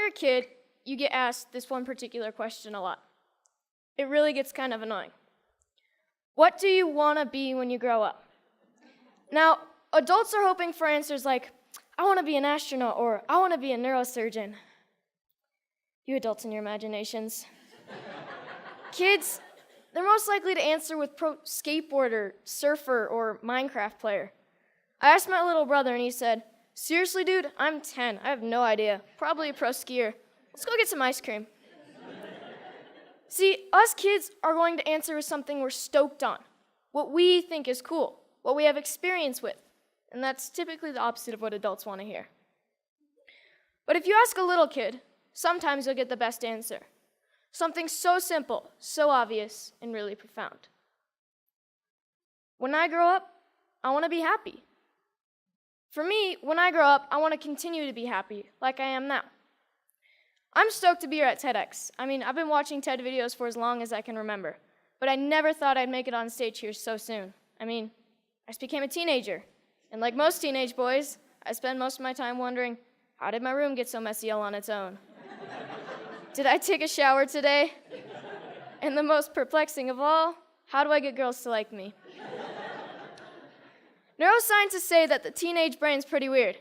you're a kid, you get asked this one particular question a lot. It really gets kind of annoying. What do you want to be when you grow up? Now, adults are hoping for answers like, I want to be an astronaut, or I want to be a neurosurgeon. You adults and your imaginations. Kids, they're most likely to answer with pro skateboarder, surfer, or Minecraft player. I asked my little brother and he said, seriously, dude, I'm 10. I have no idea. Probably a pro skier. Let's go get some ice cream. See, us kids are going to answer with something we're stoked on, what we think is cool, what we have experience with. And that's typically the opposite of what adults want to hear. But if you ask a little kid, sometimes you'll get the best answer. Something so simple, so obvious, and really profound. When I grow up, I want to be happy. For me, when I grow up, I want to continue to be happy, like I am now. I'm stoked to be here at TEDx. I've been watching TED videos for as long as I can remember, but I never thought I'd make it on stage here so soon. I just became a teenager, and like most teenage boys, I spend most of my time wondering, how did my room get so messy all on its own? Did I take a shower today? And the most perplexing of all, how do I get girls to like me? Neuroscientists say that the teenage brain's pretty weird.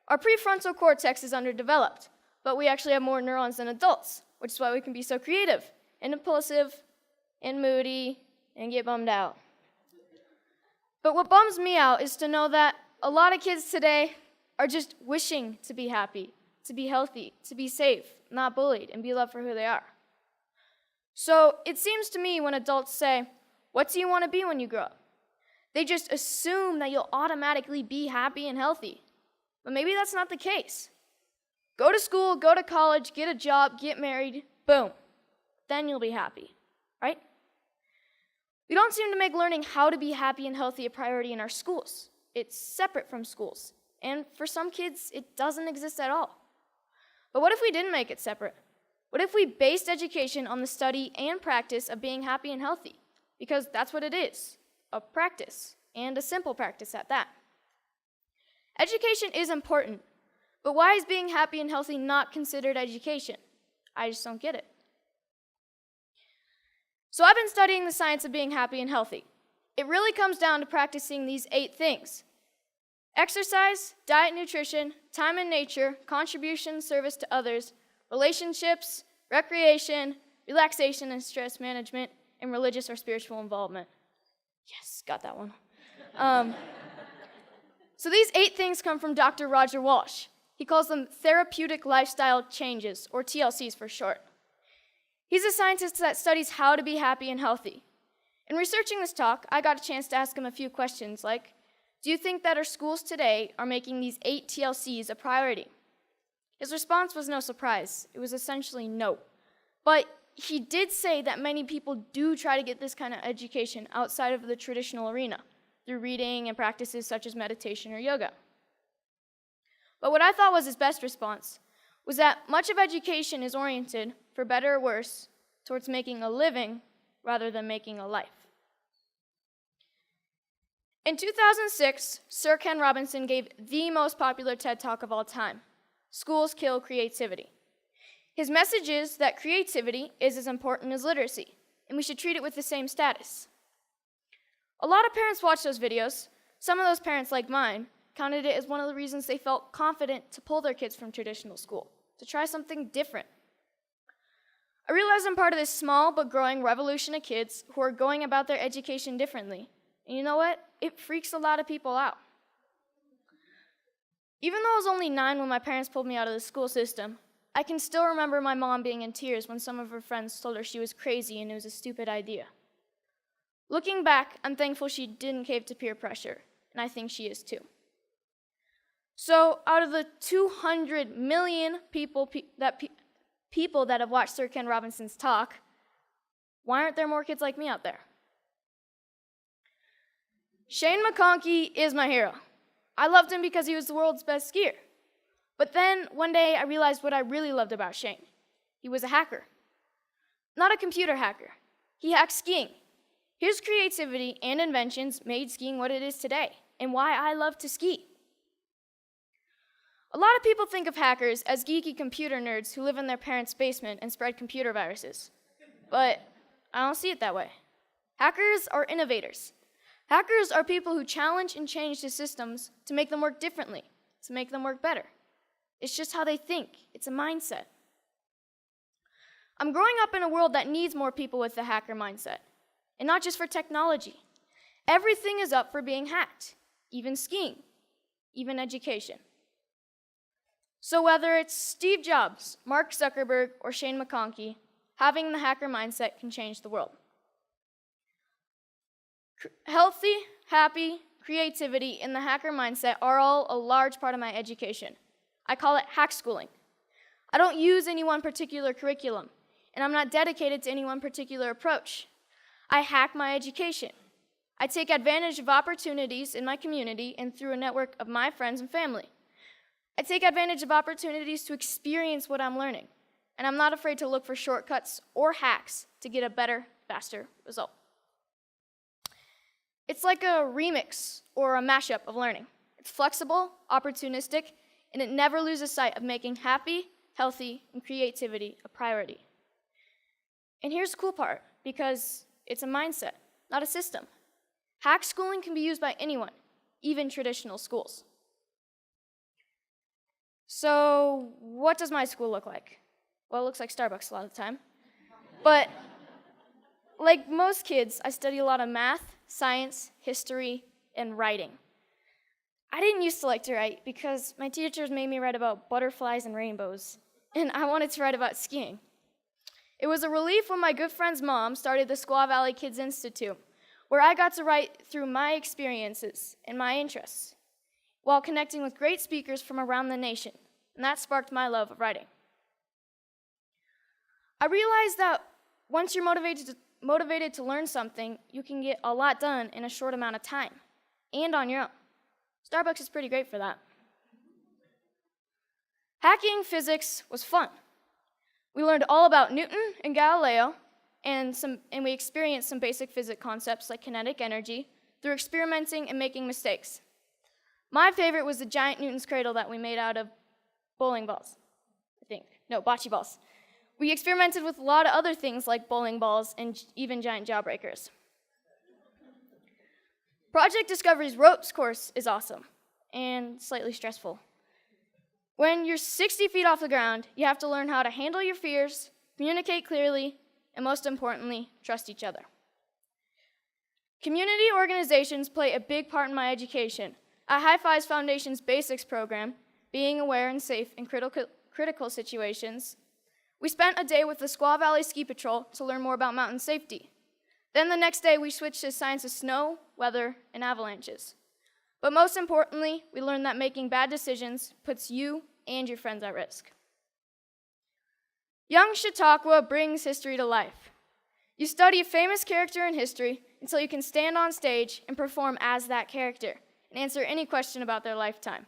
Our prefrontal cortex is underdeveloped, but we actually have more neurons than adults, which is why we can be so creative and impulsive and moody and get bummed out. But what bums me out is to know that a lot of kids today are just wishing to be happy, to be healthy, to be safe, not bullied, and be loved for who they are. So it seems to me when adults say, what do you want to be when you grow up? They just assume that you'll automatically be happy and healthy. But maybe that's not the case. Go to school, go to college, get a job, get married, boom. Then you'll be happy, right? We don't seem to make learning how to be happy and healthy a priority in our schools. It's separate from schools. And for some kids, it doesn't exist at all. But what if we didn't make it separate? What if we based education on the study and practice of being happy and healthy? Because that's what it is, a practice, and a simple practice at that. Education is important, but why is being happy and healthy not considered education? I just don't get it. So I've been studying the science of being happy and healthy. It really comes down to practicing these 8 things: exercise, diet, nutrition, time in nature, contribution, service to others, relationships, recreation, relaxation and stress management, and religious or spiritual involvement. Yes, got that one. So these 8 things come from Dr. Roger Walsh. He calls them therapeutic lifestyle changes, or TLCs for short. He's a scientist that studies how to be happy and healthy. In researching this talk, I got a chance to ask him a few questions like, do you think that our schools today are making these 8 TLCs a priority? His response was no surprise. It was essentially no. But he did say that many people do try to get this kind of education outside of the traditional arena, through reading and practices such as meditation or yoga. But what I thought was his best response was that much of education is oriented, for better or worse, towards making a living rather than making a life. In 2006, Sir Ken Robinson gave the most popular TED Talk of all time, Schools Kill Creativity. His message is that creativity is as important as literacy, and we should treat it with the same status. A lot of parents watch those videos. Some of those parents, like mine, counted it as one of the reasons they felt confident to pull their kids from traditional school, to try something different. I realize I'm part of this small but growing revolution of kids who are going about their education differently. And you know what? It freaks a lot of people out. Even though I was only 9 when my parents pulled me out of the school system, I can still remember my mom being in tears when some of her friends told her she was crazy and it was a stupid idea. Looking back, I'm thankful she didn't cave to peer pressure, and I think she is too. So out of the 200 million people that have watched Sir Ken Robinson's talk, why aren't there more kids like me out there? Shane McConkey is my hero. I loved him because he was the world's best skier. But then, one day, I realized what I really loved about Shane. He was a hacker. Not a computer hacker. He hacked skiing. His creativity and inventions made skiing what it is today, and why I love to ski. A lot of people think of hackers as geeky computer nerds who live in their parents' basement and spread computer viruses. But I don't see it that way. Hackers are innovators. Hackers are people who challenge and change the systems to make them work differently, to make them work better. It's just how they think. It's a mindset. I'm growing up in a world that needs more people with the hacker mindset, and not just for technology. Everything is up for being hacked, even skiing, even education. So whether it's Steve Jobs, Mark Zuckerberg, or Shane McConkey, having the hacker mindset can change the world. Healthy, happy, creativity, and the hacker mindset are all a large part of my education. I call it hack schooling. I don't use any one particular curriculum, and I'm not dedicated to any one particular approach. I hack my education. I take advantage of opportunities in my community and through a network of my friends and family. I take advantage of opportunities to experience what I'm learning, and I'm not afraid to look for shortcuts or hacks to get a better, faster result. It's like a remix or a mashup of learning. It's flexible, opportunistic, and it never loses sight of making happy, healthy, and creativity a priority. And here's the cool part, because it's a mindset, not a system. Hack schooling can be used by anyone, even traditional schools. So what does my school look like? Well, it looks like Starbucks a lot of the time. But like most kids, I study a lot of math, science, history, and writing. I didn't used to like to write because my teachers made me write about butterflies and rainbows, and I wanted to write about skiing. It was a relief when my good friend's mom started the Squaw Valley Kids Institute, where I got to write through my experiences and my interests, while connecting with great speakers from around the nation, and that sparked my love of writing. I realized that once you're motivated to learn something, you can get a lot done in a short amount of time, and on your own. Starbucks is pretty great for that. Hacking physics was fun. We learned all about Newton and Galileo, and we experienced some basic physics concepts like kinetic energy through experimenting and making mistakes. My favorite was the giant Newton's cradle that we made out of bowling balls, bocce balls. We experimented with a lot of other things like bowling balls and even giant jawbreakers. Project Discovery's ropes course is awesome and slightly stressful. When you're 60 feet off the ground, you have to learn how to handle your fears, communicate clearly, and most importantly, trust each other. Community organizations play a big part in my education. At High Fives Foundation's Basics program, being aware and safe in critical situations, we spent a day with the Squaw Valley Ski Patrol to learn more about mountain safety. Then the next day, we switched to science of snow, weather, and avalanches. But most importantly, we learned that making bad decisions puts you and your friends at risk. Young Chautauqua brings history to life. You study a famous character in history until you can stand on stage and perform as that character and answer any question about their lifetime.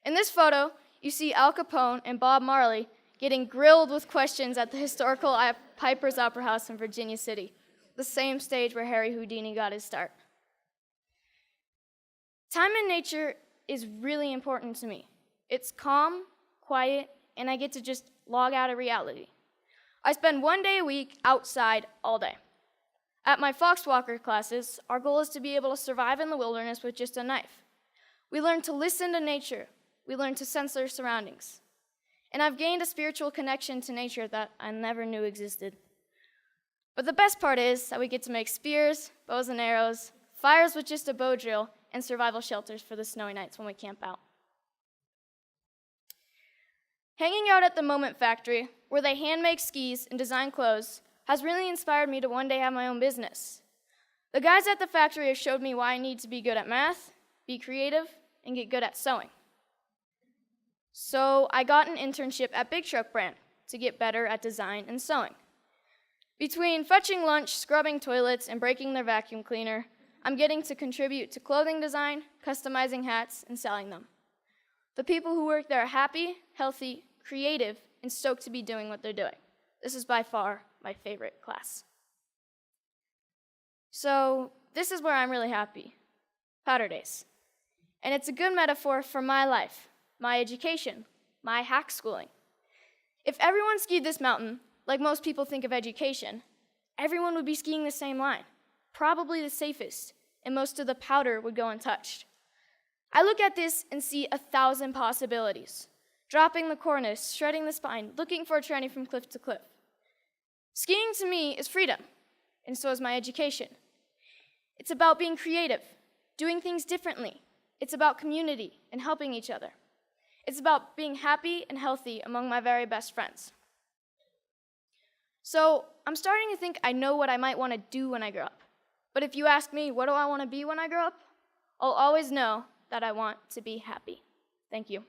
In this photo, you see Al Capone and Bob Marley getting grilled with questions at the historical Piper's Opera House in Virginia City, the same stage where Harry Houdini got his start. Time in nature is really important to me. It's calm, quiet, and I get to just log out of reality. I spend 1 day a week outside all day. At my Foxwalker classes, our goal is to be able to survive in the wilderness with just a knife. We learn to listen to nature. We learn to sense our surroundings. And I've gained a spiritual connection to nature that I never knew existed. But the best part is that we get to make spears, bows and arrows, fires with just a bow drill, and survival shelters for the snowy nights when we camp out. Hanging out at the Moment Factory, where they hand make skis and design clothes, has really inspired me to one day have my own business. The guys at the factory have showed me why I need to be good at math, be creative, and get good at sewing. So I got an internship at Big Truck Brand to get better at design and sewing. Between fetching lunch, scrubbing toilets, and breaking their vacuum cleaner, I'm getting to contribute to clothing design, customizing hats, and selling them. The people who work there are happy, healthy, creative, and stoked to be doing what they're doing. This is by far my favorite class. So this is where I'm really happy. Powder days. And it's a good metaphor for my life, my education, my hack schooling. If everyone skied this mountain, like most people think of education, everyone would be skiing the same line, probably the safest, and most of the powder would go untouched. I look at this and see 1,000 possibilities. Dropping the cornice, shredding the spine, looking for a tranny from cliff to cliff. Skiing to me is freedom, and so is my education. It's about being creative, doing things differently. It's about community and helping each other. It's about being happy and healthy among my very best friends. So I'm starting to think I know what I might want to do when I grow up. But if you ask me, what do I want to be when I grow up? I'll always know that I want to be happy. Thank you.